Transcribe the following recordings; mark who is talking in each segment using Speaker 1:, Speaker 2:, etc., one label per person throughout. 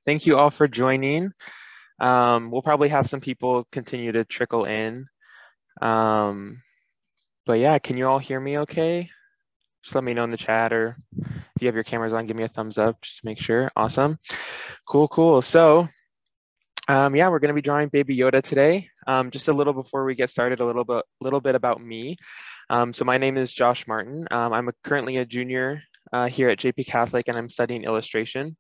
Speaker 1: Thank you all for joining. We'll probably have some people continue to trickle in. Um, but yeah, can you all hear me okay? Just let me know in the chat, or if you have your cameras on, give me a thumbs up, just to make sure. Awesome. Cool. So yeah, we're going to be drawing Baby Yoda today. Just a little before we get started, a little bit about me. So my name is Josh Martin. I'm currently a junior here at JPCatholic, and I'm studying illustration.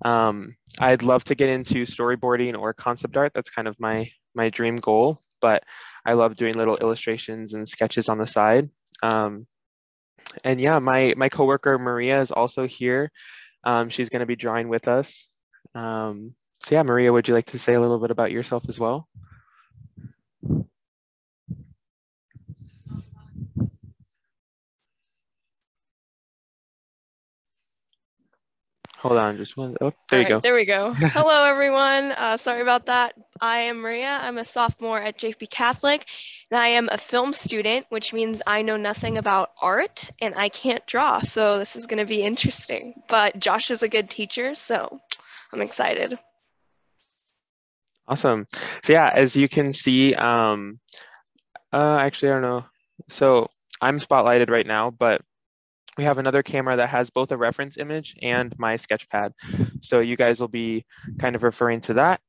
Speaker 1: I'd love to get into storyboarding or concept art. That's kind of my dream goal, but I love doing little illustrations and sketches on the side. And yeah, my coworker Maria is also here. She's going to be drawing with us. So yeah, Maria, would you like to say a little bit about yourself as well? Hold on, just one. Oh, there
Speaker 2: All
Speaker 1: you
Speaker 2: right,
Speaker 1: go.
Speaker 2: there we go. Hello, everyone. Sorry about that. I am Maria. I'm a sophomore at JP Catholic, and I am a film student, which means I know nothing about art and I can't draw. So this is going to be interesting. But Josh is a good teacher, so I'm excited.
Speaker 1: Awesome. So yeah, as you can see, actually, I don't know. So I'm spotlighted right now, but we have another camera that has both a reference image and my sketch pad. So you guys will be kind of referring to that.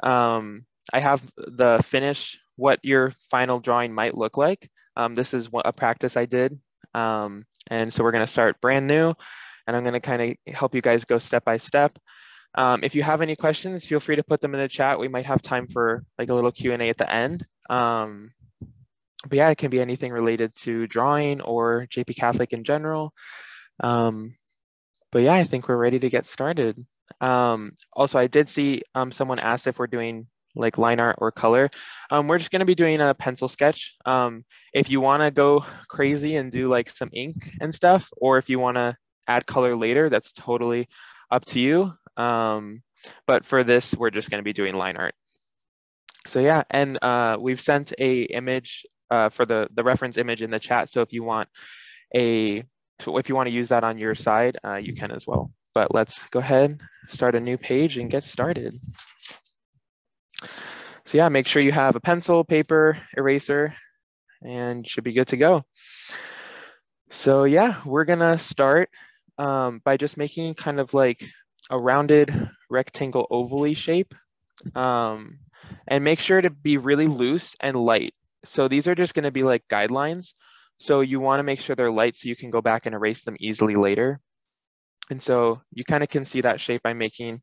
Speaker 1: I have the finish, what your final drawing might look like. This is a practice I did. And so we're gonna start brand new, and I'm gonna kind of help you guys go step by step. If you have any questions, feel free to put them in the chat. We might have time for like a little Q&A at the end. But yeah, it can be anything related to drawing or JP Catholic in general. Um, but yeah, I think we're ready to get started. Also, I did see someone asked if we're doing like line art or color. We're just going to be doing a pencil sketch. If you want to go crazy and do like some ink and stuff, or if you want to add color later, that's totally up to you. But for this, we're just going to be doing line art. So yeah, and we've sent a image for the reference image in the chat. So if you want if you want to use that on your side, you can as well. But let's go ahead, start a new page and get started. So yeah, make sure you have a pencil, paper, eraser, and you should be good to go. So yeah, we're gonna start by just making kind of like a rounded rectangle ovally shape. And make sure to be really loose and light. So these are just gonna be like guidelines. So you wanna make sure they're light so you can go back and erase them easily later. And so you kind of can see that shape I'm making,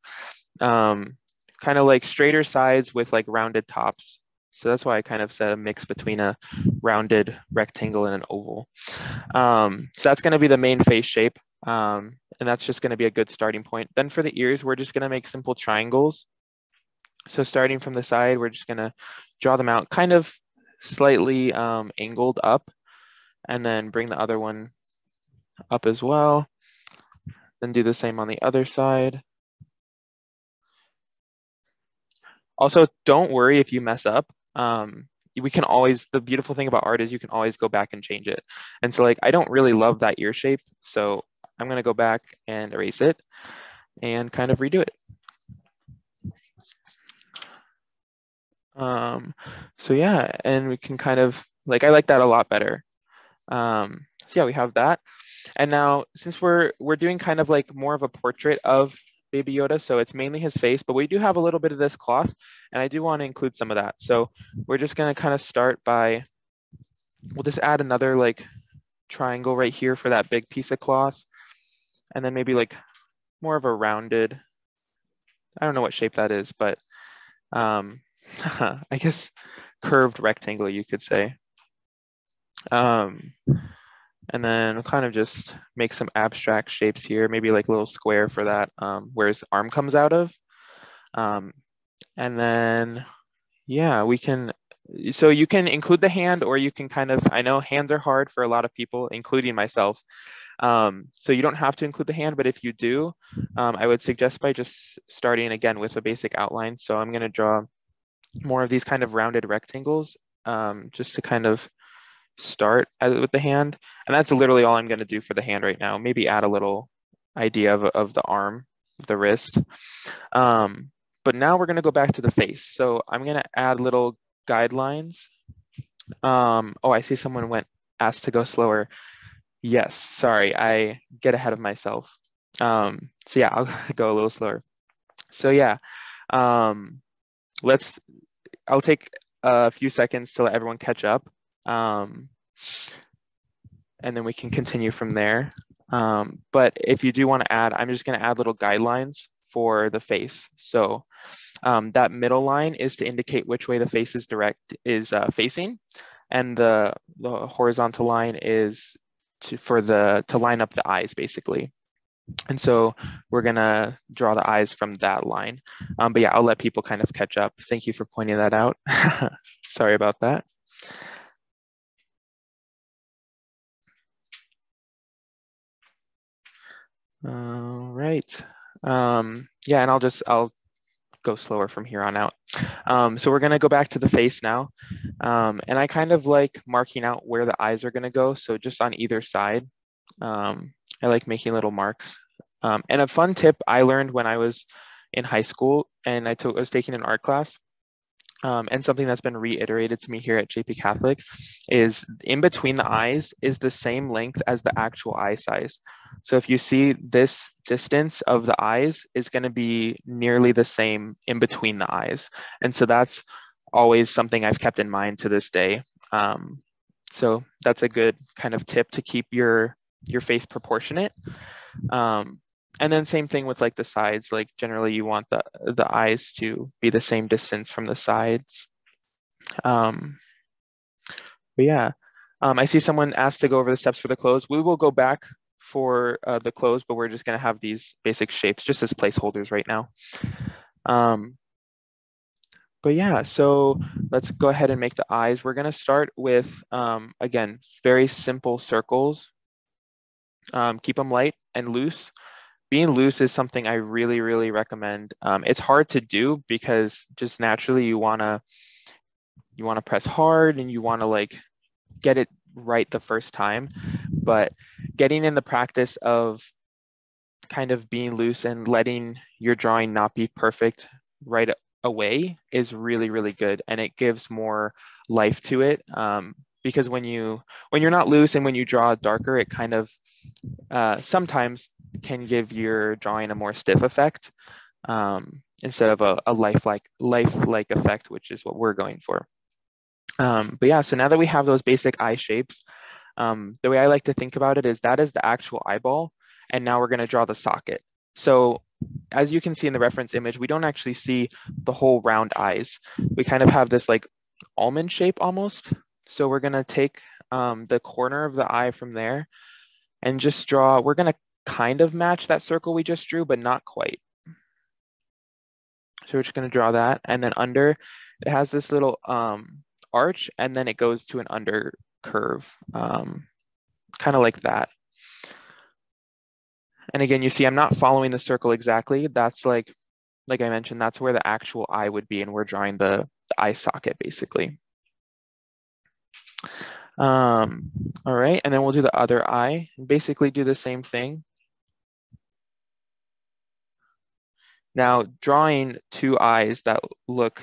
Speaker 1: kind of like straighter sides with like rounded tops. So that's why I kind of said a mix between a rounded rectangle and an oval. So that's going to be the main face shape. And that's just going to be a good starting point. Then for the ears, we're just going to make simple triangles. So starting from the side, we're just going to draw them out kind of slightly angled up, and then bring the other one up as well. Then do the same on the other side. Also, don't worry if you mess up. We can always, the beautiful thing about art is you can always go back and change it. And so like, I don't really love that ear shape. So I'm gonna go back and erase it and kind of redo it. So yeah, and we can kind of, like, I like that a lot better. So yeah, we have that. And now, since we're doing kind of like more of a portrait of Baby Yoda, so it's mainly his face, but we do have a little bit of this cloth, and I do want to include some of that. So we're just gonna kind of start by, we'll just add another like triangle right here for that big piece of cloth, and then maybe like more of a rounded, I don't know what shape that is, but I guess curved rectangle, you could say. And then we'll kind of just make some abstract shapes here, maybe like a little square for that, where his arm comes out of. And then, yeah, we can, so you can include the hand, or you can kind of, I know hands are hard for a lot of people, including myself. So you don't have to include the hand, but if you do, I would suggest by just starting again with a basic outline. So I'm gonna draw more of these kind of rounded rectangles, just to kind of start with the hand. And that's literally all I'm going to do for the hand right now. Maybe add a little idea of the arm. the wrist. But now we're gonna go back to the face. So I'm gonna add little guidelines. Oh, I see someone asked to go slower. Yes, sorry, I get ahead of myself. So yeah, I'll go a little slower. So yeah, um, I'll take a few seconds to let everyone catch up. And then we can continue from there. But if you do want to add, I'm just going to add little guidelines for the face. So that middle line is to indicate which way the face is facing, and the horizontal line is to line up the eyes, basically. And so we're gonna draw the eyes from that line. But yeah, I'll let people kind of catch up. Thank you for pointing that out. Sorry about that. All right. Yeah, and I'll go slower from here on out. So we're gonna go back to the face now. And I kind of like marking out where the eyes are gonna go. So just on either side, I like making little marks. And a fun tip I learned when I was in high school and I was taking an art class, and something that's been reiterated to me here at JPCatholic is in between the eyes is the same length as the actual eye size. So if you see this distance of the eyes is going to be nearly the same in between the eyes. And so that's always something I've kept in mind to this day. So that's a good kind of tip to keep your face proportionate. And then same thing with like the sides, like generally you want the eyes to be the same distance from the sides. But yeah, I see someone asked to go over the steps for the clothes. We will go back for the clothes, but we're just gonna have these basic shapes just as placeholders right now. But yeah, so let's go ahead and make the eyes. We're gonna start with, again, very simple circles. Keep them light and loose. Being loose is something I really, really recommend. It's hard to do because just naturally you wanna press hard and you wanna like get it right the first time. But getting in the practice of kind of being loose and letting your drawing not be perfect right away is really, really good, and it gives more life to it. Because when you're not loose and when you draw darker, it kind of sometimes can give your drawing a more stiff effect, instead of a lifelike effect, which is what we're going for. But yeah, so now that we have those basic eye shapes, the way I like to think about it is that is the actual eyeball, and now we're going to draw the socket. So as you can see in the reference image, we don't actually see the whole round eyes. We kind of have this like almond shape almost. So we're going to take the corner of the eye from there and just draw. We're going to kind of match that circle we just drew, but not quite. So we're just going to draw that, and then under it has this little arch, and then it goes to an under curve, kind of like that. And again, you see I'm not following the circle exactly. That's like I mentioned, that's where the actual eye would be, and we're drawing the eye socket basically. All right, and then we'll do the other eye and basically do the same thing. Now, drawing two eyes that look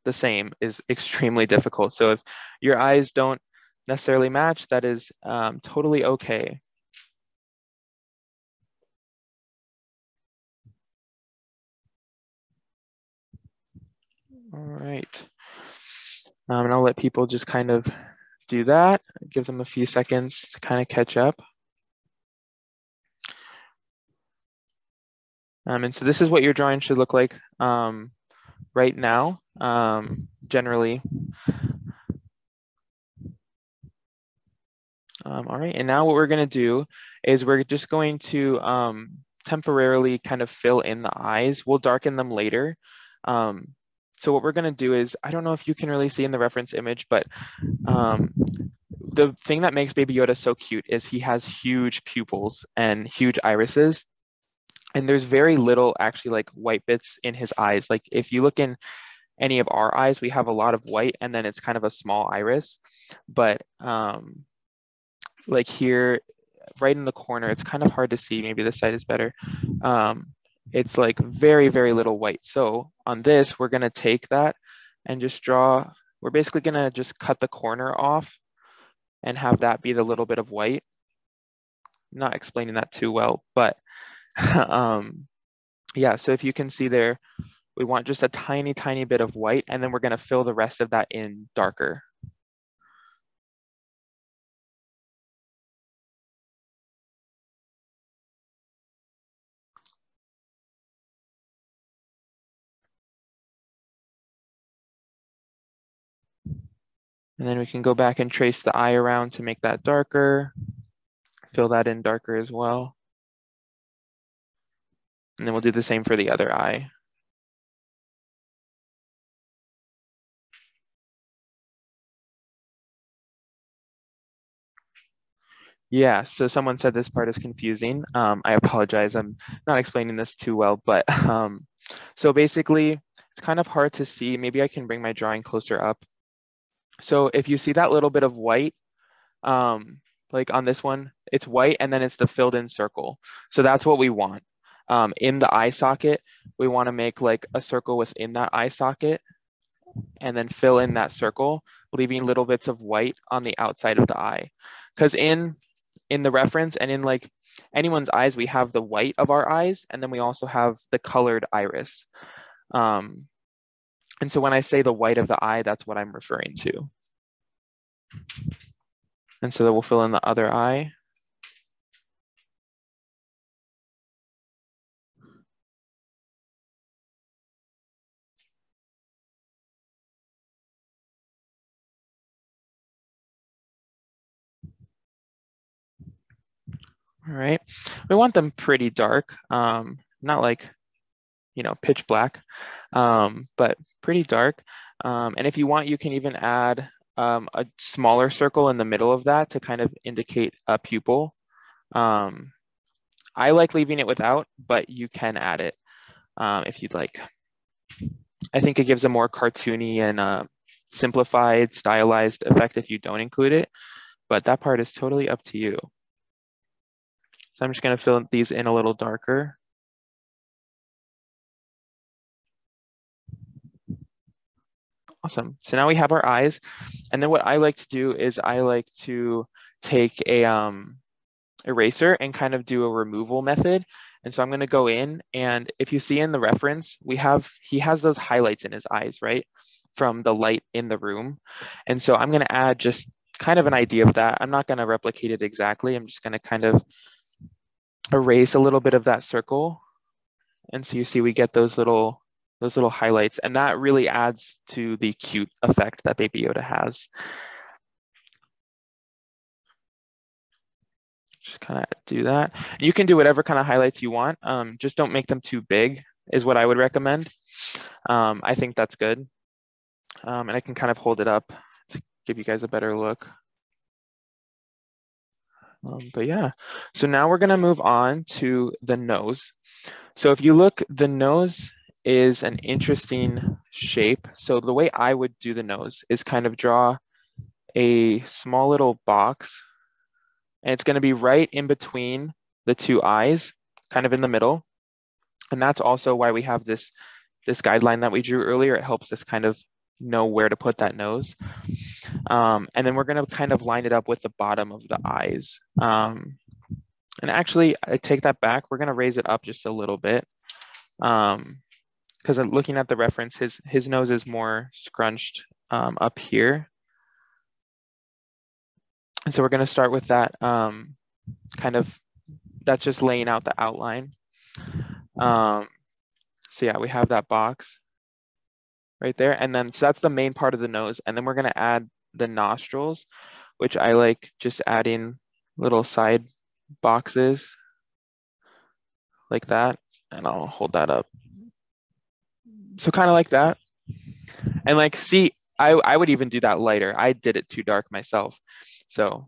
Speaker 1: the same is extremely difficult. So if your eyes don't necessarily match, that is totally okay. All right. And I'll let people just kind of do that. Give them a few seconds to kind of catch up. And so this is what your drawing should look like right now, generally. All right, and now what we're gonna do is we're just going to temporarily kind of fill in the eyes. We'll darken them later. So what we're gonna do is, I don't know if you can really see in the reference image, but the thing that makes Baby Yoda so cute is he has huge pupils and huge irises. And there's very little actually like white bits in his eyes. Like if you look in any of our eyes, we have a lot of white and then it's kind of a small iris. But like here, right in the corner, it's kind of hard to see. Maybe this side is better. it's like very, very little white. So on this, we're gonna take that and just draw, we're basically gonna just cut the corner off and have that be the little bit of white. I'm not explaining that too well, but yeah, so if you can see there, we want just a tiny, tiny bit of white, and then we're gonna fill the rest of that in darker. And then we can go back and trace the eye around to make that darker, fill that in darker as well. And then we'll do the same for the other eye. Yeah, so someone said this part is confusing. I apologize, I'm not explaining this too well, but so basically it's kind of hard to see. Maybe I can bring my drawing closer up. So if you see that little bit of white, like on this one, it's white and then it's the filled in circle. So that's what we want. In the eye socket, we want to make like a circle within that eye socket and then fill in that circle, leaving little bits of white on the outside of the eye. Because in the reference and in like anyone's eyes, we have the white of our eyes, and then we also have the colored iris. And so when I say the white of the eye, that's what I'm referring to. And so we'll fill in the other eye. All right, we want them pretty dark, not like, you know, pitch black, but pretty dark. And if you want, you can even add a smaller circle in the middle of that to kind of indicate a pupil. I like leaving it without, but you can add it if you'd like. I think it gives a more cartoony and simplified, stylized effect if you don't include it, but that part is totally up to you. So I'm just gonna fill these in a little darker. Awesome. So now we have our eyes. And then what I like to do is I like to take a eraser and kind of do a removal method. And so I'm going to go in, and if you see in the reference, he has those highlights in his eyes, right? From the light in the room. And so I'm going to add just kind of an idea of that. I'm not going to replicate it exactly. I'm just going to kind of erase a little bit of that circle. And so you see we get those little highlights, and that really adds to the cute effect that Baby Yoda has. Just kind of do that. You can do whatever kind of highlights you want. Just don't make them too big is what I would recommend. I think that's good. And I can kind of hold it up to give you guys a better look. But yeah, so now we're gonna move on to the nose. So if you look, the nose is an interesting shape. So the way I would do the nose is kind of draw a small little box, and it's going to be right in between the two eyes, kind of in the middle. And that's also why we have this guideline that we drew earlier. It helps us kind of know where to put that nose. And then we're going to kind of line it up with the bottom of the eyes. And actually, I take that back. We're going to raise it up just a little bit. Because looking at the reference, his nose is more scrunched up here. And so we're going to start with that that's just laying out the outline. So yeah, we have that box right there. And then, so that's the main part of the nose. And then we're going to add the nostrils, which I like just adding little side boxes like that. And I'll hold that up. So kind of like that. And like, see, I would even do that lighter. I did it too dark myself. So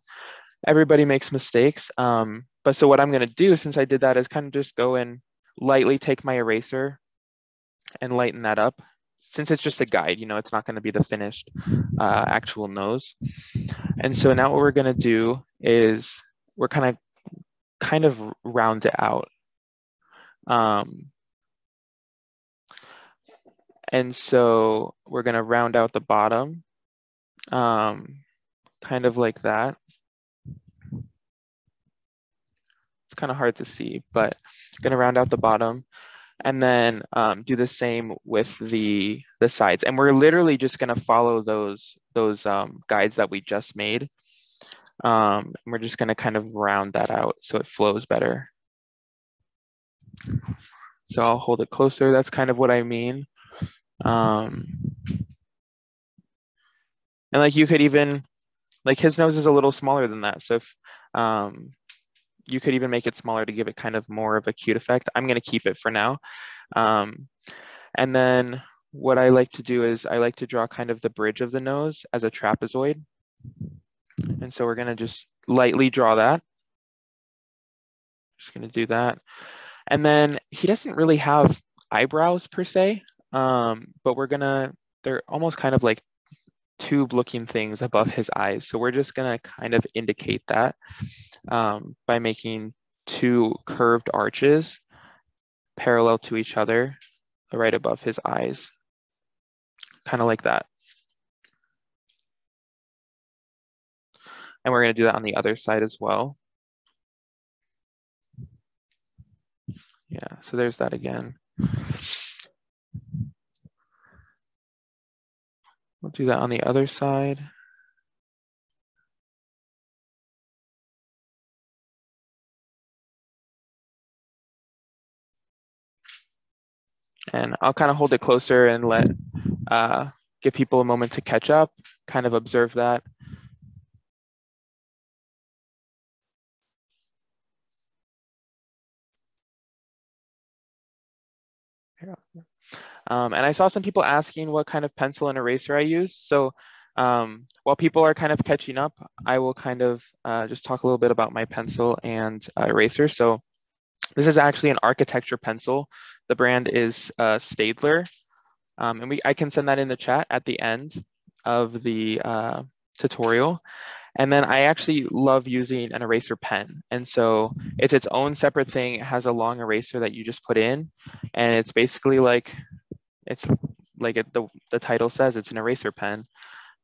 Speaker 1: everybody makes mistakes. But so what I'm going to do, since I did that, is kind of just go and lightly take my eraser and lighten that up. Since it's just a guide, you know, it's not going to be the finished actual nose. And so now what we're going to do is we're kind of round it out. And so we're gonna round out the bottom, kind of like that. It's kind of hard to see, but I'm gonna round out the bottom and then do the same with the sides. And we're literally just gonna follow those guides that we just made. And we're just gonna kind of round that out so it flows better. So I'll hold it closer. That's kind of what I mean. And like you could even, like his nose is a little smaller than that. So if you could even make it smaller to give it kind of more of a cute effect. I'm gonna keep it for now. And then what I like to do is I like to draw kind of the bridge of the nose as a trapezoid. And so we're gonna just lightly draw that. Just gonna do that. And then he doesn't really have eyebrows per se, but they're almost kind of like tube looking things above his eyes. So we're just gonna kind of indicate that by making two curved arches parallel to each other right above his eyes, kind of like that. And we're gonna do that on the other side as well. Yeah, so there's that again. We'll do that on the other side. And I'll kind of hold it closer and give people a moment to catch up, kind of observe that. And I saw some people asking what kind of pencil and eraser I use. So while people are kind of catching up, I will kind of just talk a little bit about my pencil and eraser. So this is actually an architecture pencil. The brand is Staedtler. And I can send that in the chat at the end of the tutorial. And then I actually love using an eraser pen. And so it's its own separate thing. It has a long eraser that you just put in. And it's basically like, the title says, it's an eraser pen.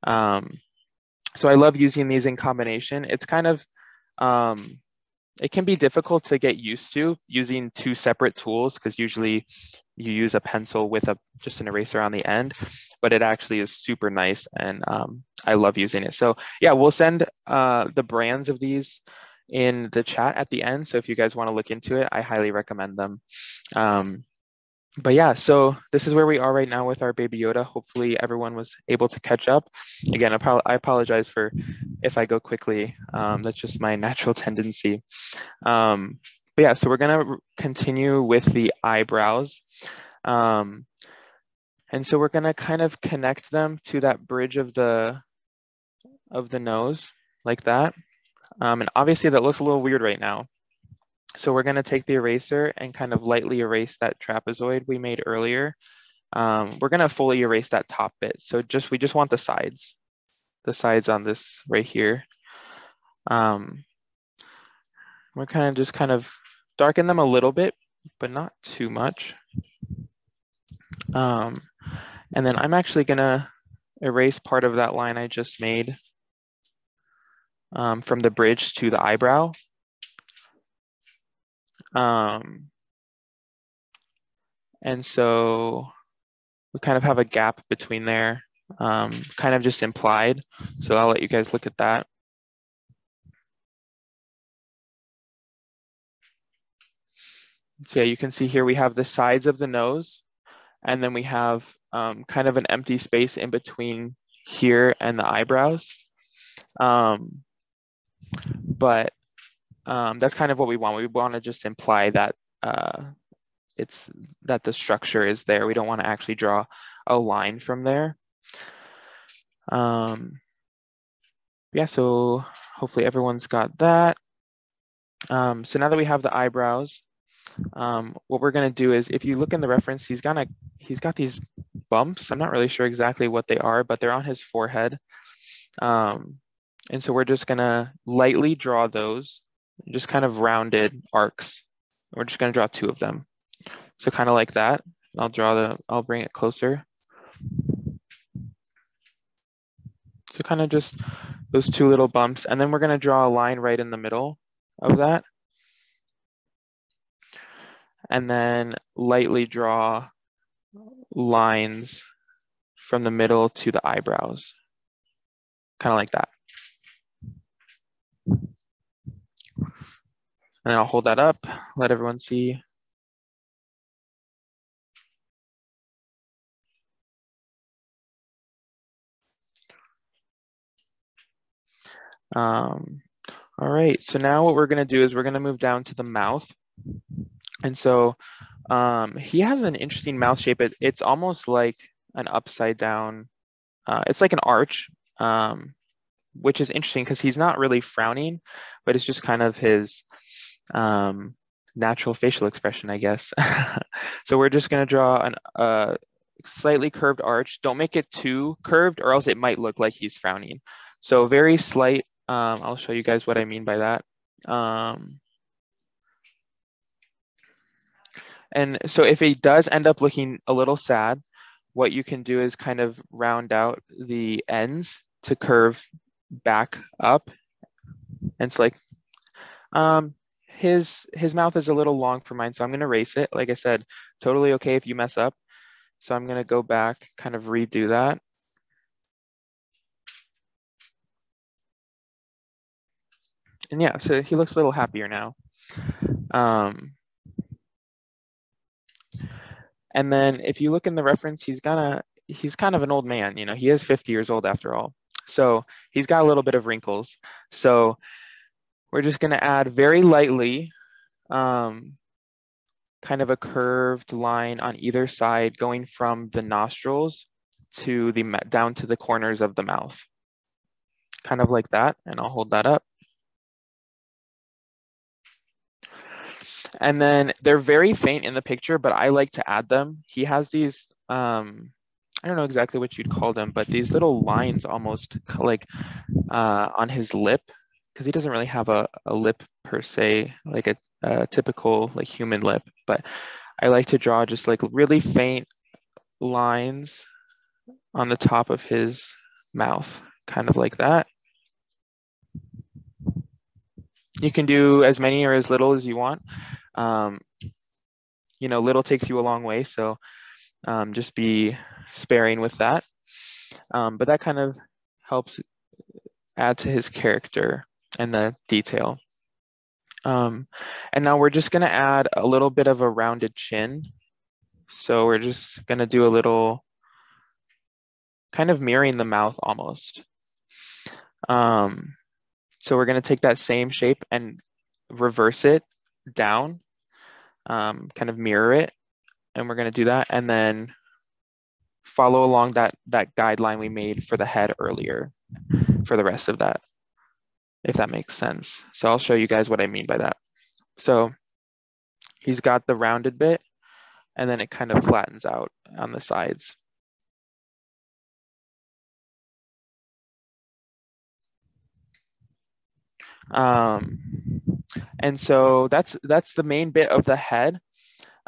Speaker 1: So I love using these in combination. It's kind of, it can be difficult to get used to using two separate tools because usually you use a pencil with just an eraser on the end, but it actually is super nice and I love using it. So yeah, we'll send the brands of these in the chat at the end. So if you guys want to look into it, I highly recommend them. But yeah, so this is where we are right now with our Baby Yoda. Hopefully everyone was able to catch up. Again, I apologize for if I go quickly. That's just my natural tendency. But yeah, so we're gonna continue with the eyebrows. And so we're gonna kind of connect them to that bridge of the nose like that. And obviously that looks a little weird right now. So we're gonna take the eraser and kind of lightly erase that trapezoid we made earlier. We're gonna fully erase that top bit. So we just want the sides on this right here. We're just kind of darken them a little bit, but not too much. And then I'm actually gonna erase part of that line I just made from the bridge to the eyebrow. And so we kind of have a gap between there, kind of just implied. So I'll let you guys look at that. So yeah, you can see here we have the sides of the nose, and then we have kind of an empty space in between here and the eyebrows. But that's kind of what we want. We want to just imply that that the structure is there. We don't want to actually draw a line from there. Yeah, so hopefully everyone's got that. So now that we have the eyebrows, what we're gonna do is, if you look in the reference, he's got these bumps. I'm not really sure exactly what they are, but they're on his forehead. And so we're just gonna lightly draw those, just kind of rounded arcs. We're just gonna draw two of them. So kind of like that. I'll bring it closer. So kind of just those two little bumps. And then we're gonna draw a line right in the middle of that. And then lightly draw lines from the middle to the eyebrows, kind of like that. And I'll hold that up, let everyone see. All right, so now what we're gonna do is we're gonna move down to the mouth. And so he has an interesting mouth shape. It's almost like an upside down, it's like an arch, which is interesting because he's not really frowning, but it's just kind of his natural facial expression, I guess. So we're just gonna draw a slightly curved arch. Don't make it too curved or else it might look like he's frowning. So very slight, I'll show you guys what I mean by that. And so if it does end up looking a little sad, what you can do is kind of round out the ends to curve back up. And it's like, his mouth is a little long for mine, so I'm gonna erase it. Like I said, totally okay if you mess up. So I'm gonna go back, kind of redo that. And yeah, so he looks a little happier now. And then if you look in the reference, he's kind of an old man, you know, he is 50 years old after all. So he's got a little bit of wrinkles. So we're just gonna add very lightly, kind of a curved line on either side going from the nostrils to down to the corners of the mouth. Kind of like that, and I'll hold that up. And then they're very faint in the picture, but I like to add them. He has these, I don't know exactly what you'd call them, but these little lines almost like on his lip, because he doesn't really have a lip per se, like a typical like human lip, but I like to draw just like really faint lines on the top of his mouth, kind of like that. You can do as many or as little as you want. You know, little takes you a long way, so just be sparing with that. But that kind of helps add to his character and the detail. And now we're just gonna add a little bit of a rounded chin. So we're just gonna do a little, kind of mirroring the mouth almost. So we're gonna take that same shape and reverse it down, kind of mirror it. And we're gonna do that and then follow along that guideline we made for the head earlier for the rest of that, if that makes sense. So I'll show you guys what I mean by that. So he's got the rounded bit and then it kind of flattens out on the sides. And so that's the main bit of the head.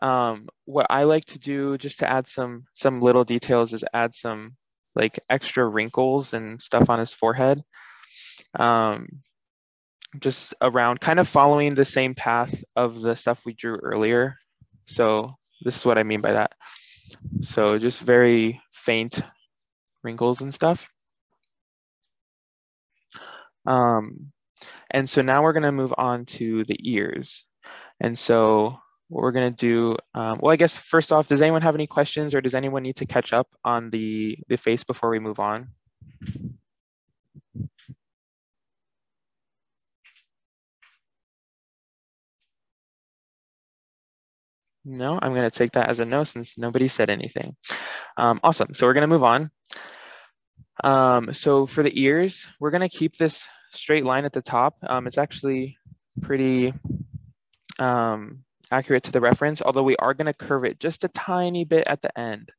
Speaker 1: What I like to do just to add some little details is add some like extra wrinkles and stuff on his forehead. Just around, kind of following the same path of the stuff we drew earlier. So this is what I mean by that. So just very faint wrinkles and stuff. And so now we're gonna move on to the ears. And so what we're gonna do, well, I guess first off, does anyone have any questions or does anyone need to catch up on the face before we move on? No, I'm gonna take that as a no since nobody said anything. Awesome, so we're gonna move on. So for the ears, we're gonna keep this straight line at the top. It's actually pretty accurate to the reference, although we are gonna curve it just a tiny bit at the end.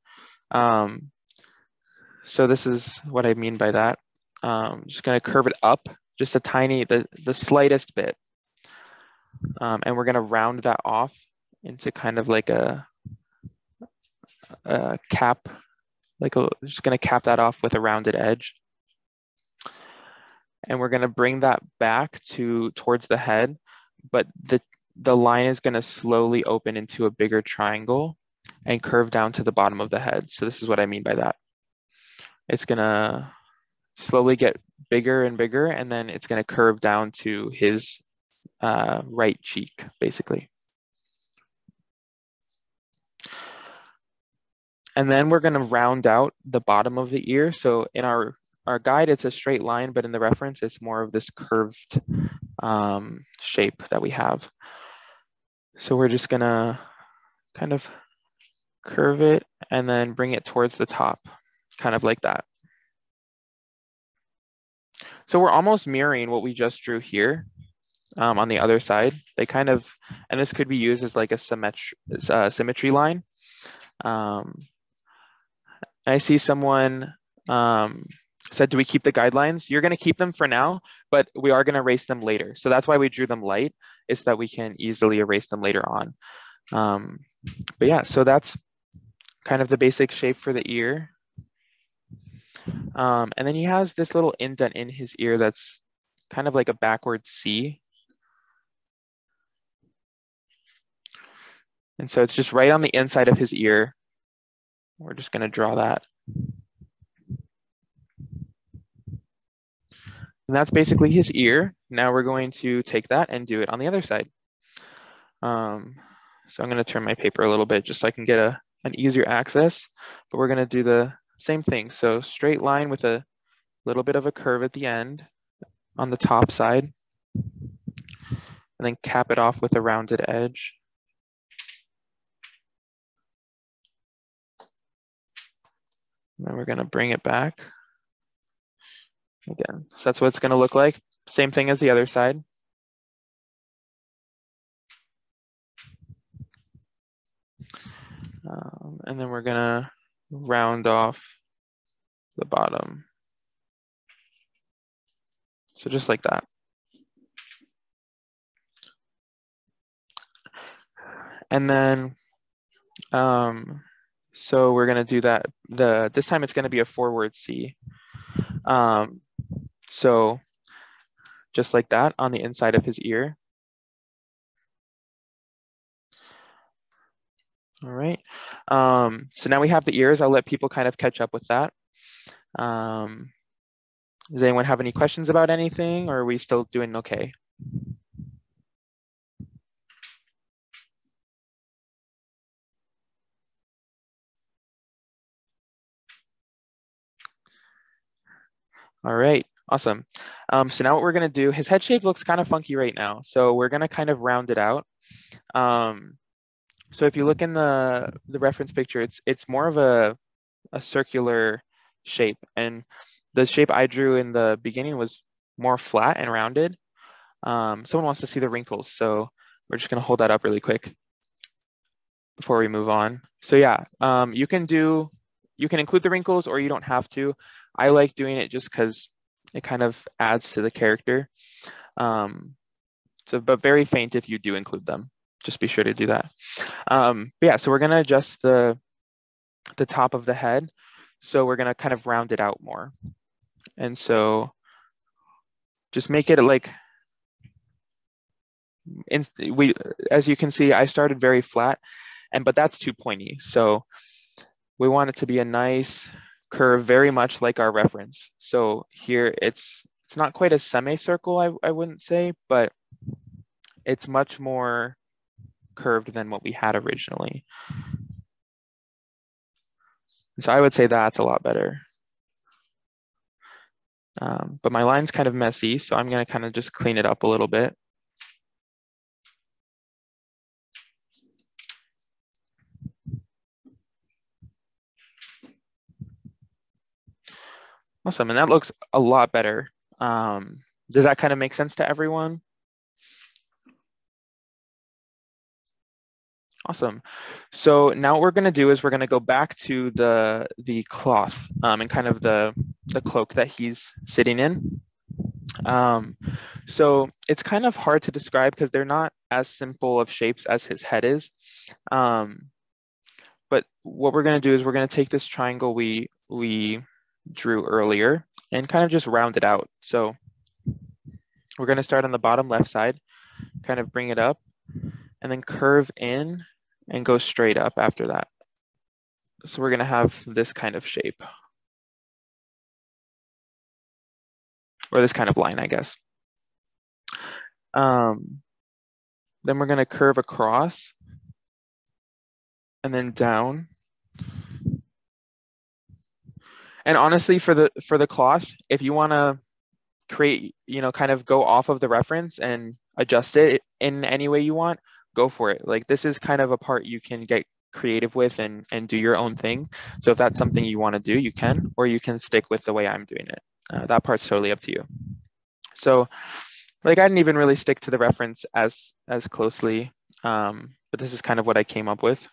Speaker 1: So this is what I mean by that. Just gonna curve it up just a tiny, the slightest bit. And we're gonna round that off into kind of like a cap, just gonna cap that off with a rounded edge. and we're gonna bring that back towards the head, but the line is gonna slowly open into a bigger triangle and curve down to the bottom of the head. So this is what I mean by that. It's gonna slowly get bigger and bigger, and then it's gonna curve down to his right cheek, basically. And then we're gonna round out the bottom of the ear. So in our guide, it's a straight line, but in the reference, it's more of this curved shape that we have. So we're just gonna kind of curve it and then bring it towards the top, kind of like that. So we're almost mirroring what we just drew here on the other side. They kind of, and this could be used as like a symmetry line. I see someone said, do we keep the guidelines? You're gonna keep them for now, but we are gonna erase them later. So that's why we drew them light, is that we can easily erase them later on. But yeah, so that's kind of the basic shape for the ear. And then he has this little indent in his ear that's kind of like a backward C. And so it's just right on the inside of his ear. We're just gonna draw that. And that's basically his ear. Now we're going to take that and do it on the other side. So I'm gonna turn my paper a little bit just so I can get an easier access, but we're gonna do the same thing. So straight line with a little bit of a curve at the end on the top side, and then cap it off with a rounded edge. And then we're gonna bring it back. Again, so that's what it's gonna look like. Same thing as the other side. And then we're gonna round off the bottom. So just like that. And then, so we're gonna do that. This time it's gonna be a forward C. So just like that on the inside of his ear. All right. So now we have the ears. I'll let people kind of catch up with that. Does anyone have any questions about anything, or are we still doing okay? All right, awesome. So now what we're gonna do, his head shape looks kind of funky right now. So we're gonna kind of round it out. So if you look in the reference picture, it's more of a circular shape, and the shape I drew in the beginning was more flat and rounded. Someone wants to see the wrinkles, so we're just gonna hold that up really quick before we move on. So yeah, you can include the wrinkles, or you don't have to. I like doing it just because it kind of adds to the character. But very faint if you do include them. Just be sure to do that. But yeah, so we're gonna adjust the top of the head. So we're gonna kind of round it out more. And so just make it like, as you can see, I started very flat, but that's too pointy. So we want it to be a nice curve, very much like our reference. So here it's not quite a semicircle, I wouldn't say, but it's much more curved than what we had originally. So I would say that's a lot better. But my line's kind of messy, so I'm gonna kind of just clean it up a little bit. Awesome, and that looks a lot better. Does that kind of make sense to everyone? Awesome. So now what we're going to do is we're going to go back to the cloth and kind of the cloak that he's sitting in. So it's kind of hard to describe because they're not as simple of shapes as his head is. But what we're going to do is we're going to take this triangle we drew earlier and kind of just round it out. So We're going to start on the bottom left side, kind of bring it up, and then curve in and go straight up after that. So we're going to have this kind of shape, or this kind of line, I guess. Then we're going to curve across and then down. And honestly, for the cloth, if you want to create, kind of go off of the reference and adjust it in any way you want, go for it. Like, this is kind of a part you can get creative with and do your own thing. So if that's something you want to do, you can, or you can stick with the way I'm doing it. That part's totally up to you. So like, I didn't even really stick to the reference as closely, but this is kind of what I came up with.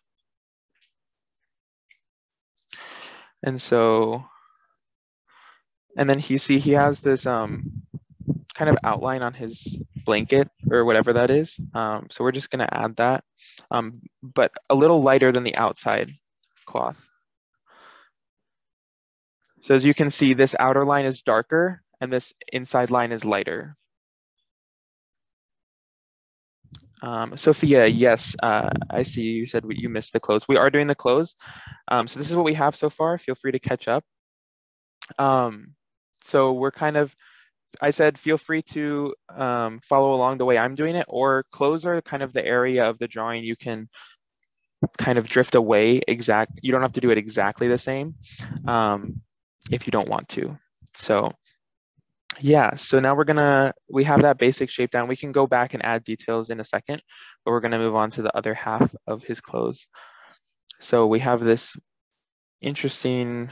Speaker 1: And so, and then you see he has this kind of outline on his blanket or whatever that is. So we're just gonna add that, but a little lighter than the outside cloth. So as you can see, this outer line is darker and this inside line is lighter. Sophia, yes, I see you said you missed the close. We are doing the close. So this is what we have so far. Feel free to catch up. So we're kind of, I said, feel free to follow along the way I'm doing it, or close are kind of the area of the drawing you can kind of drift away you don't have to do it exactly the same if you don't want to. So yeah, so now we have that basic shape down. We can go back and add details in a second, but we're gonna move on to the other half of his clothes. So we have this interesting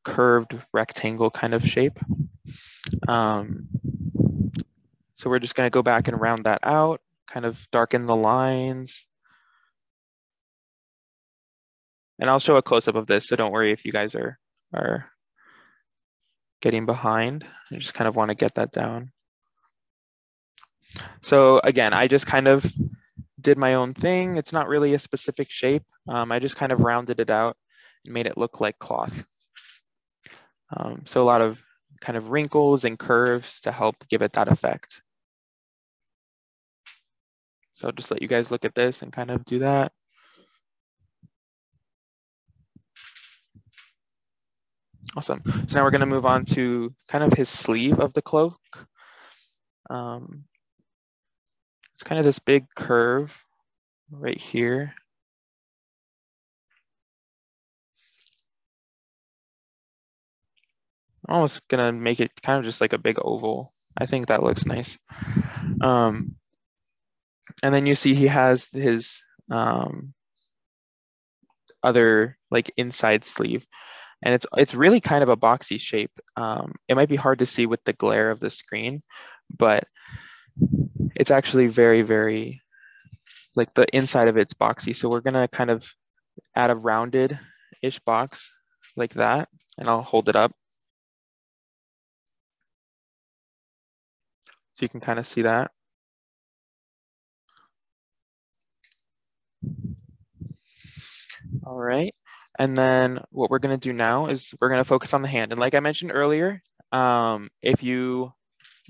Speaker 1: curved rectangle kind of shape. So we're just gonna go back and round that out, kind of darken the lines. And I'll show a close-up of this, so don't worry if you guys are getting behind. I just kind of want to get that down. So again, I just kind of did my own thing. It's not really a specific shape. I just kind of rounded it out and made it look like cloth. So a lot of kind of wrinkles and curves to help give it that effect. So I'll just let you guys look at this and kind of do that. Awesome. So now we're going to move on to kind of his sleeve of the cloak. It's kind of this big curve right here. I'm almost going to make it kind of just like a big oval. I think that looks nice. And then you see he has his other like inside sleeve. And it's really kind of a boxy shape. It might be hard to see with the glare of the screen, but it's actually very, very, like the inside of it's boxy. So we're gonna kind of add a rounded-ish box like that, and I'll hold it up. So you can kind of see that. All right. And then what we're going to do now is we're going to focus on the hand. And like I mentioned earlier, if you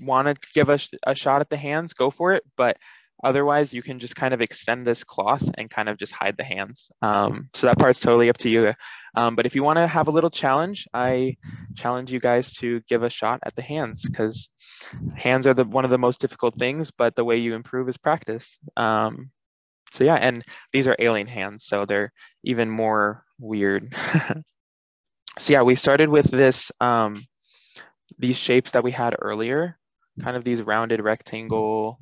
Speaker 1: want to give a shot at the hands, go for it. But otherwise, you can just kind of extend this cloth and kind of just hide the hands. So that part's totally up to you. But if you want to have a little challenge, I challenge you guys to give a shot at the hands, because hands are one of the most difficult things, but the way you improve is practice. So yeah, and these are alien hands, so they're even more weird. So yeah, we started with this, these shapes that we had earlier, kind of these rounded rectangle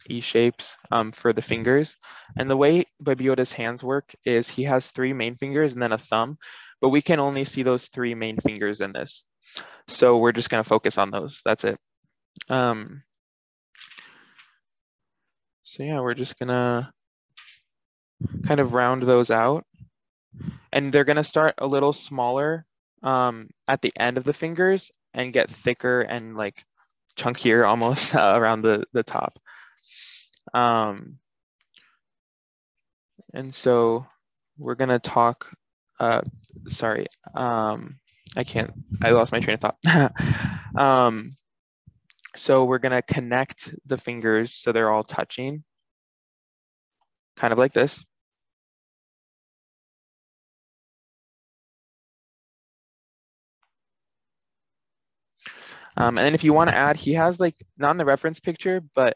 Speaker 1: E shapes for the fingers. And the way Baby Yoda's hands work is he has 3 main fingers and then a thumb, but we can only see those 3 main fingers in this. So we're just gonna focus on those, that's it. So yeah, we're just gonna kind of round those out, and they're gonna start a little smaller at the end of the fingers and get thicker and like chunkier almost around the top. And so we're gonna talk, sorry, I lost my train of thought. So we're gonna connect the fingers so they're all touching, kind of like this. And then if you want to add, he has like, not in the reference picture, but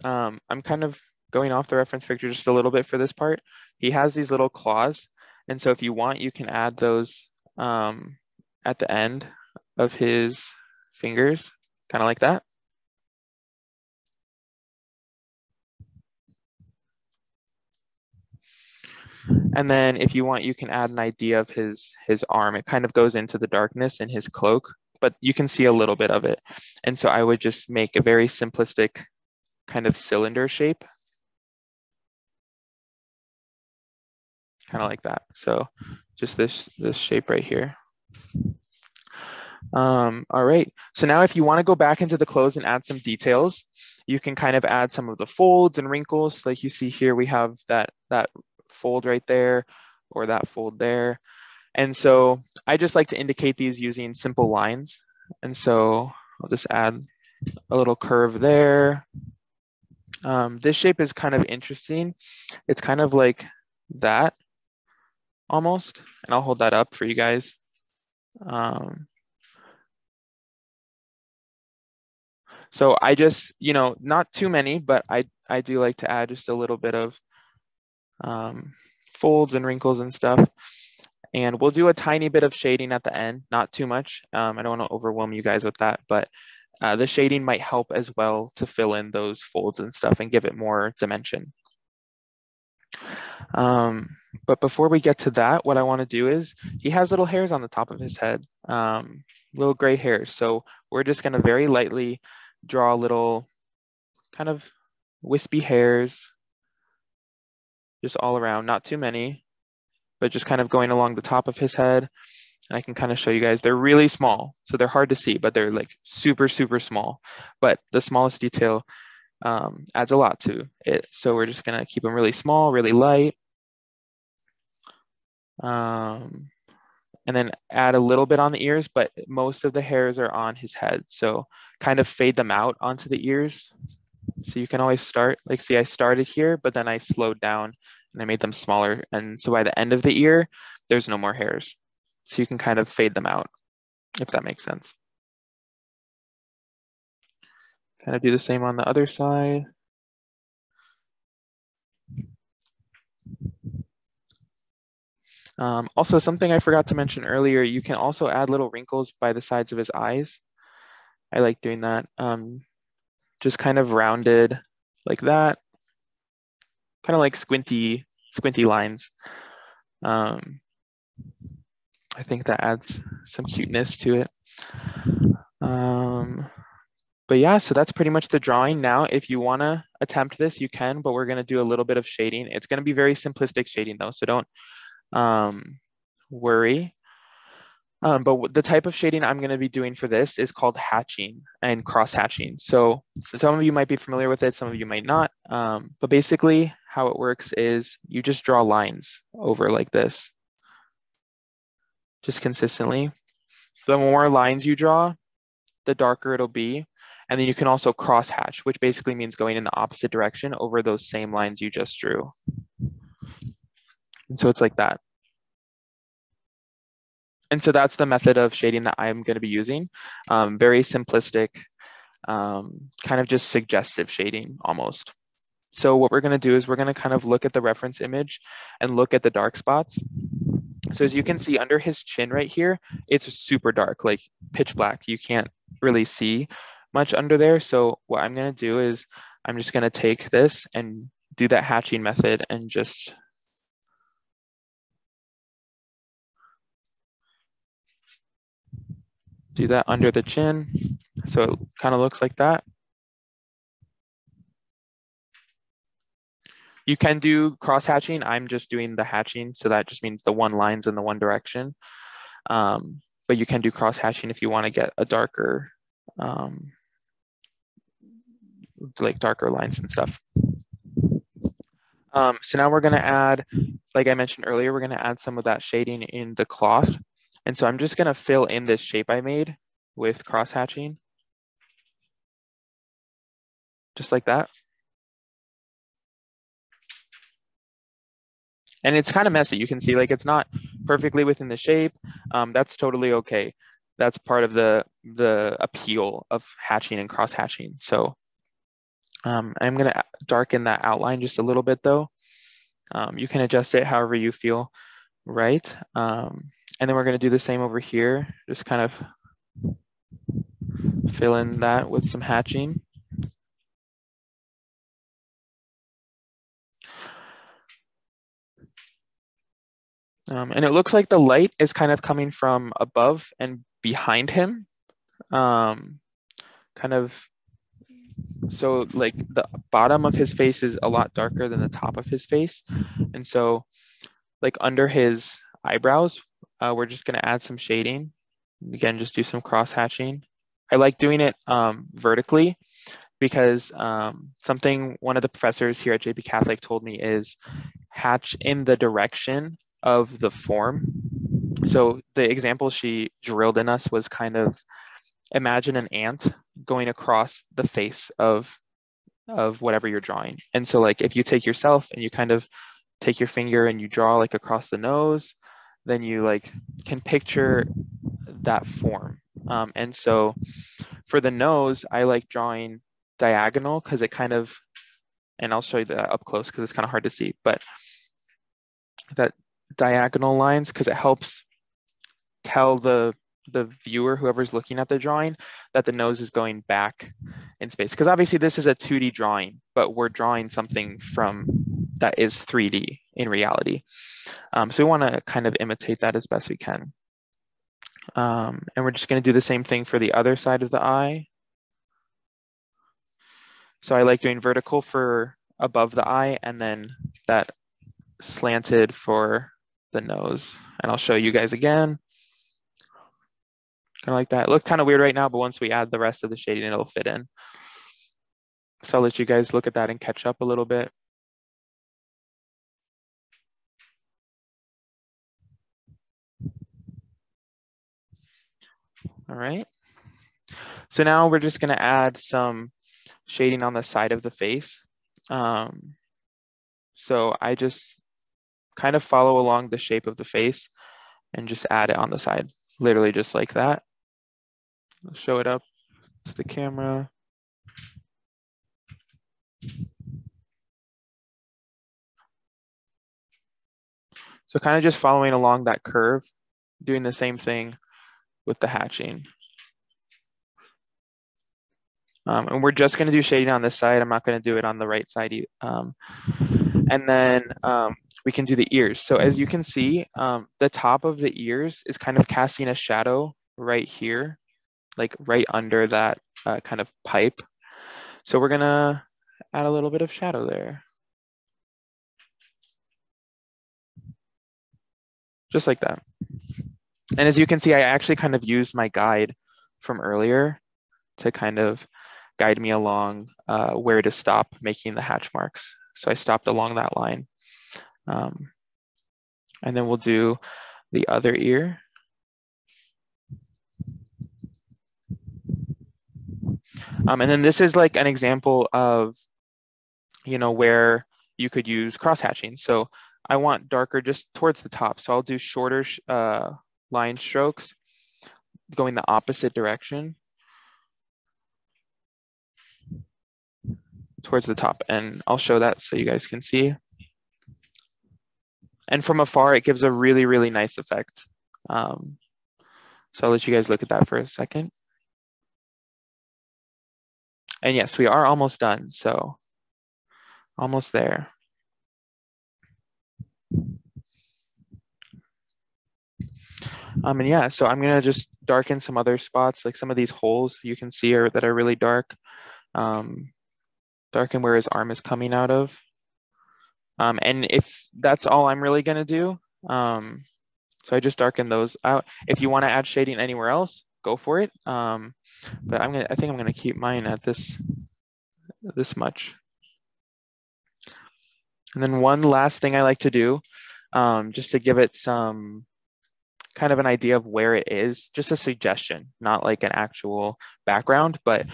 Speaker 1: I'm kind of going off the reference picture just a little bit for this part. He has these little claws. And so if you want, you can add those at the end of his fingers, kind of like that. And then if you want, you can add an idea of his arm. It kind of goes into the darkness in his cloak, but you can see a little bit of it. And so I would just make a very simplistic kind of cylinder shape, kind of like that. So just this shape right here. All right, so now if you want to go back into the clothes and add some details, you can kind of add some of the folds and wrinkles. Like you see here, we have that fold right there, or that fold there. And so I just like to indicate these using simple lines. And so I'll just add a little curve there. This shape is kind of interesting. It's kind of like that almost, and I'll hold that up for you guys. So I just, not too many, but I do like to add just a little bit of folds and wrinkles and stuff. And we'll do a tiny bit of shading at the end, not too much. I don't want to overwhelm you guys with that, but the shading might help as well to fill in those folds and stuff and give it more dimension. But before we get to that, what I want to do is, he has little hairs on the top of his head, little gray hairs. So we're just going to very lightly draw little kind of wispy hairs just all around, not too many, but just kind of going along the top of his head. And I can kind of show you guys, they're really small. So they're hard to see, but they're like super, super small. But the smallest detail adds a lot to it. So we're just gonna keep them really small, really light. And then add a little bit on the ears, but most of the hairs are on his head. So kind of fade them out onto the ears. So you can always start, like see I started here, but then I slowed down and I made them smaller. And so by the end of the ear, there's no more hairs. So you can kind of fade them out, if that makes sense. Kind of do the same on the other side. Also, something I forgot to mention earlier, you can also add little wrinkles by the sides of his eyes. I like doing that. Just kind of rounded like that. Kind of like squinty lines. I think that adds some cuteness to it. But yeah, so that's pretty much the drawing. Now, if you want to attempt this, you can, but we're going to do a little bit of shading. It's going to be very simplistic shading though, so don't worry. But the type of shading I'm going to be doing for this is called hatching and cross hatching. So some of you might be familiar with it, some of you might not. But basically how it works is you just draw lines over like this, just consistently. The more lines you draw, the darker it'll be. And then you can also cross hatch, which basically means going in the opposite direction over those same lines you just drew. And so it's like that. And so that's the method of shading that I'm going to be using. Very simplistic, kind of just suggestive shading almost. So what we're going to do is we're going to kind of look at the reference image and look at the dark spots. So as you can see under his chin right here, it's super dark, like pitch black. You can't really see much under there. So what I'm going to do is I'm just going to take this and do that hatching method and just do that under the chin. So it kind of looks like that. You can do cross hatching. I'm just doing the hatching. So that just means the one line's in the one direction. But you can do cross hatching if you want to get a darker, like darker lines and stuff. So now we're going to add, like I mentioned earlier, we're going to add some of that shading in the cloth. And so I'm just going to fill in this shape I made with cross hatching. just like that. And it's kind of messy. You can see like it's not perfectly within the shape. That's totally okay. That's part of the appeal of hatching and cross hatching. So I'm gonna darken that outline just a little bit though. You can adjust it however you feel right. And then we're gonna do the same over here. Just kind of fill in that with some hatching. And it looks like the light is kind of coming from above and behind him. Kind of, so like the bottom of his face is a lot darker than the top of his face. And so like under his eyebrows, we're just gonna add some shading. Again, just do some cross hatching. I like doing it vertically because one of the professors here at JPCatholic told me is hatch in the direction of the form. So the example she drilled in us was kind of imagine an ant going across the face of whatever you're drawing. And so like if you take yourself and you kind of take your finger and you draw like across the nose, then you like can picture that form. And so for the nose, I like drawing diagonal because it kind of, and I'll show you that up close because it's kind of hard to see, but that diagonal lines, because it helps tell the viewer, whoever's looking at the drawing, that the nose is going back in space. Because obviously this is a 2D drawing, but we're drawing something from that is 3D in reality. So we want to kind of imitate that as best we can. And we're just going to do the same thing for the other side of the eye. So I like doing vertical for above the eye and then that slanted for the nose. And I'll show you guys again. Kind of like that. It looks kind of weird right now, but once we add the rest of the shading, it'll fit in. So I'll let you guys look at that and catch up a little bit. All right. So now we're just going to add some shading on the side of the face. So I just kind of follow along the shape of the face and just add it on the side, literally just like that. I'll show it up to the camera. So kind of just following along that curve, doing the same thing with the hatching. And we're just going to do shading on this side. I'm not going to do it on the right side. And then we can do the ears. So as you can see, the top of the ears is kind of casting a shadow right here, like right under that kind of pipe. So we're going to add a little bit of shadow there. Just like that. And as you can see, I actually kind of used my guide from earlier to kind of guide me along where to stop making the hatch marks. So I stopped along that line. And then we'll do the other ear. And then this is like an example of, you know, where you could use cross hatching. So I want darker just towards the top. So I'll do shorter line strokes going the opposite direction towards the top. And I'll show that so you guys can see. And from afar, it gives a really, really nice effect. So I'll let you guys look at that for a second. And yes, we are almost done. So almost there. And yeah, so I'm gonna just darken some other spots, like some of these holes you can see that are really dark. Darken where his arm is coming out of. And if that's all I'm really gonna do, so I just darken those out. If you wanna add shading anywhere else, go for it. But I think I'm gonna keep mine at this much. And then one last thing I like to do, just to give it some kind of an idea of where it is, just a suggestion, not like an actual background, but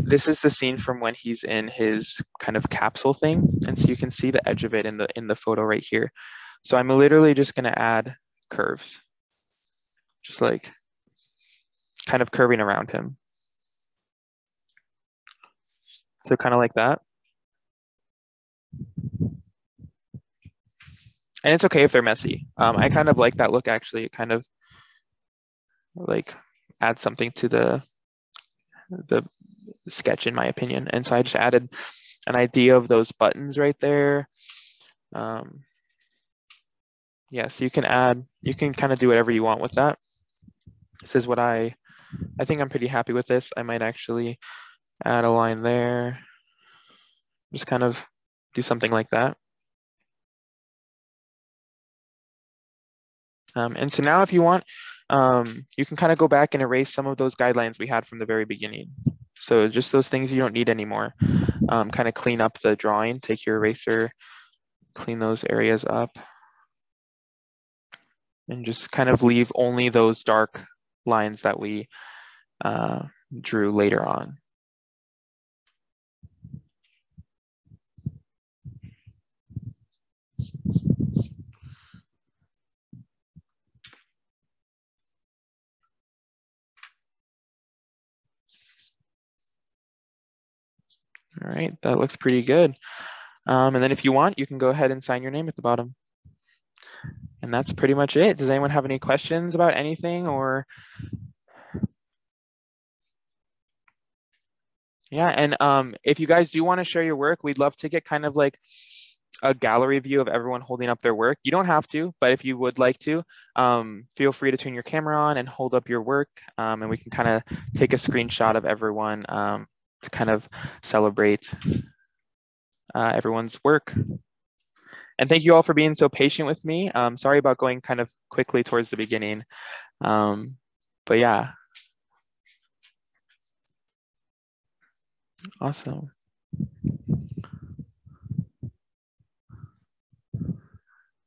Speaker 1: this is the scene from when he's in his kind of capsule thing. And so you can see the edge of it in the photo right here. So I'm literally just gonna add curves, just like kind of curving around him. So kind of like that. And it's okay if they're messy. I kind of like that look, actually. It kind of like adds something to the sketch, in my opinion. And so I just added an idea of those buttons right there. Yeah, so you can kind of do whatever you want with that. This is what I think I'm pretty happy with this. I might actually add a line there. Just kind of do something like that. And so now if you want, you can kind of go back and erase some of those guidelines we had from the very beginning. So just those things you don't need anymore. Kind of clean up the drawing, take your eraser, clean those areas up, and just kind of leave only those dark lines that we drew later on. All right, that looks pretty good. And then if you want, you can go ahead and sign your name at the bottom. And that's pretty much it. Does anyone have any questions about anything, or? Yeah, and if you guys do want to share your work, we'd love to get kind of like a gallery view of everyone holding up their work. You don't have to, but if you would like to, feel free to turn your camera on and hold up your work, and we can kind of take a screenshot of everyone to kind of celebrate everyone's work. And thank you all for being so patient with me. Sorry about going kind of quickly towards the beginning, but yeah. Awesome.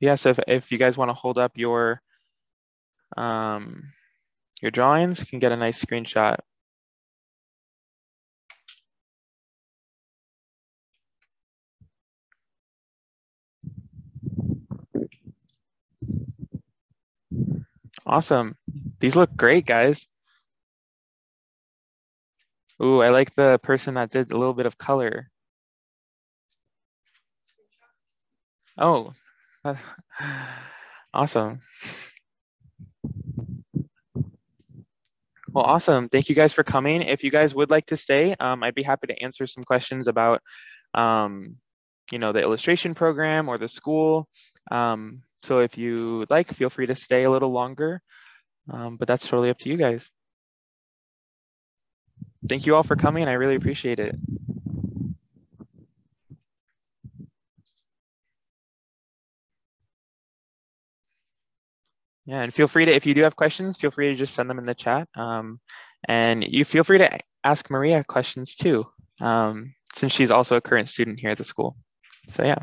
Speaker 1: Yeah, so if you guys want to hold up your drawings, you can get a nice screenshot. Awesome. These look great, guys. Ooh, I like the person that did a little bit of color. Oh, awesome. Well, awesome. Thank you guys for coming. If you guys would like to stay, I'd be happy to answer some questions about, the illustration program or the school. So if you like, feel free to stay a little longer, but that's totally up to you guys. Thank you all for coming. I really appreciate it. Yeah, and feel free to, if you do have questions, feel free to just send them in the chat. And you feel free to ask Maria questions too, since she's also a current student here at the school. So yeah.